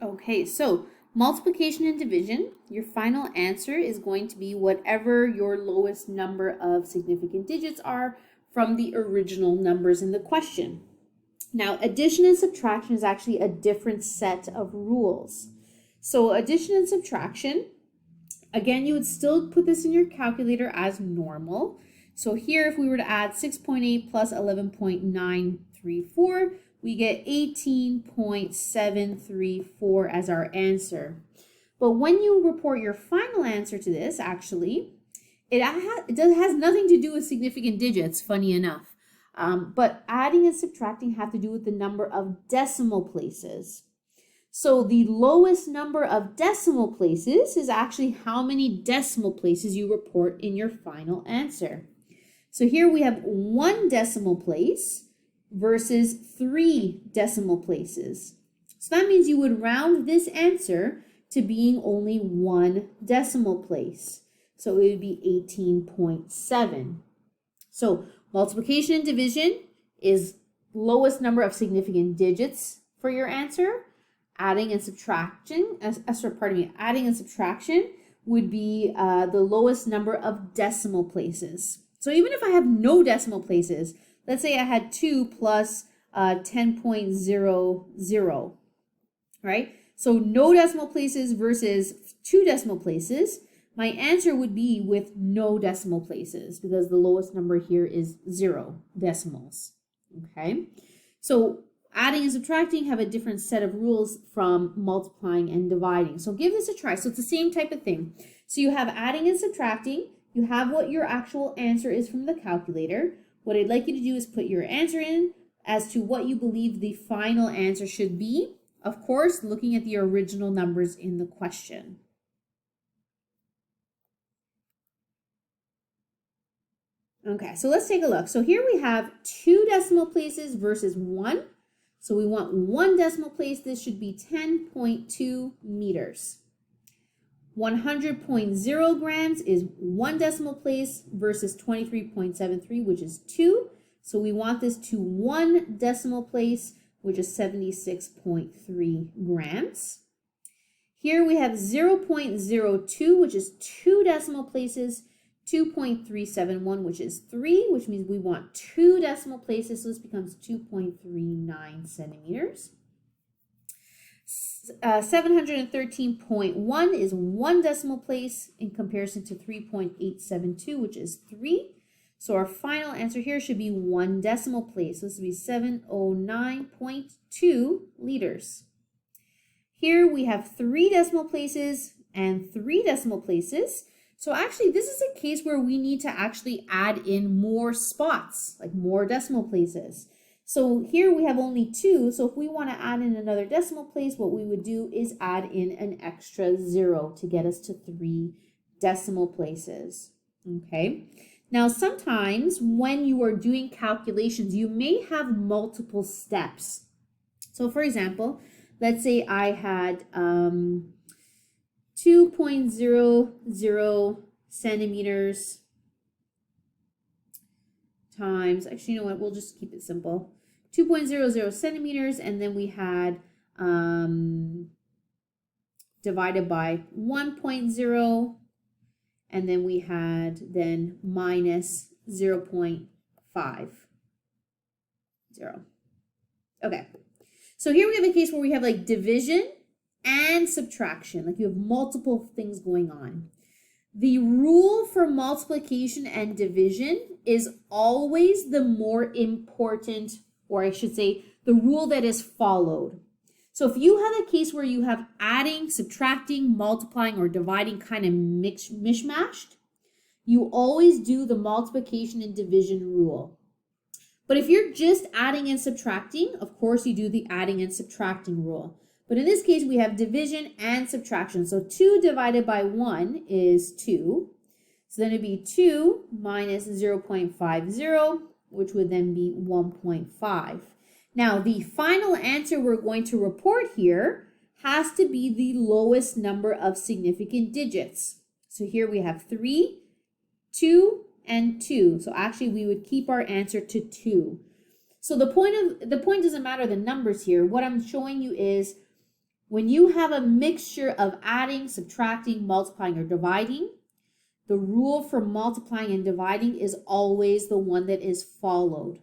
Okay, so multiplication and division, your final answer is going to be whatever your lowest number of significant digits are from the original numbers in the question. Now, addition and subtraction is actually a different set of rules. So addition and subtraction, again, you would still put this in your calculator as normal. So here, if we were to add 6.8 plus 11.934, we get 18.734 as our answer. But when you report your final answer to this, actually, it has nothing to do with significant digits, funny enough. But adding and subtracting have to do with the number of decimal places. So the lowest number of decimal places is actually how many decimal places you report in your final answer. So here we have 1 decimal place versus 3 decimal places. So that means you would round this answer to being only 1 decimal place. So it would be 18.7. So multiplication and division is lowest number of significant digits for your answer. Adding and subtraction, adding and subtraction would be the lowest number of decimal places. So even if I have no decimal places, let's say I had 2 plus 10.00, right? So no decimal places versus 2 decimal places. My answer would be with no decimal places because the lowest number here is 0 decimals, okay? So adding and subtracting have a different set of rules from multiplying and dividing. So give this a try. So it's the same type of thing. So you have adding and subtracting. You have what your actual answer is from the calculator. What I'd like you to do is put your answer in as to what you believe the final answer should be. Of course, looking at the original numbers in the question. Okay, so let's take a look. So here we have 2 decimal places versus 1. So we want 1 decimal place. This should be 10.2 meters. 100.0 grams is 1 decimal place versus 23.73, which is 2. So we want this to 1 decimal place, which is 76.3 grams. Here we have 0.02, which is 2 decimal places, 2.371, which is 3, which means we want 2 decimal places, so this becomes 2.39 centimeters. 713.1 is 1 decimal place in comparison to 3.872, which is 3. So our final answer here should be 1 decimal place. So this would be 709.2 liters. Here we have 3 decimal places and 3 decimal places. So actually, this is a case where we need to actually add in more spots, like more decimal places. So here we have only 2. So if we want to add in another decimal place, what we would do is add in an extra 0 to get us to 3 decimal places. Okay. Now, sometimes when you are doing calculations, you may have multiple steps. So for example, let's say I had 2.00 centimeters times, actually, you know what, we'll just keep it simple. 2.00 centimeters, and then we had divided by 1.0, and then we had then minus 0.50. Okay, so here we have a case where we have like division and subtraction, like you have multiple things going on. The rule for multiplication and division is always the more important, or I should say, the rule that is followed. So if you have a case where you have adding, subtracting, multiplying, or dividing kind of mishmashed, you always do the multiplication and division rule. But if you're just adding and subtracting, of course you do the adding and subtracting rule. But in this case, we have division and subtraction. So 2 divided by 1 is 2. So then it'd be 2 minus 0.50, which would then be 1.5. Now, the final answer we're going to report here has to be the lowest number of significant digits. So here we have 3, 2, and 2. So actually, we would keep our answer to 2. So the point doesn't matter the numbers here. What I'm showing you is When you have a mixture of adding, subtracting, multiplying, or dividing, the rule for multiplying and dividing is always the one that is followed.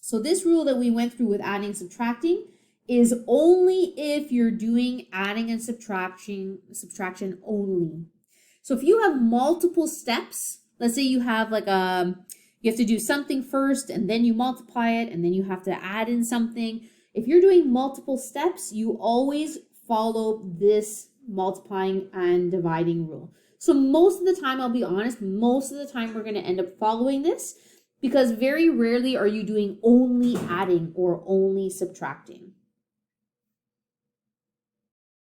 So this rule that we went through with adding, subtracting is only if you're doing adding and subtraction only. So if you have multiple steps, let's say you have like you have to do something first and then you multiply it and then you have to add in something. If you're doing multiple steps, you always follow this multiplying and dividing rule. So most of the time, I'll be honest, most of the time we're going to end up following this because very rarely are you doing only adding or only subtracting.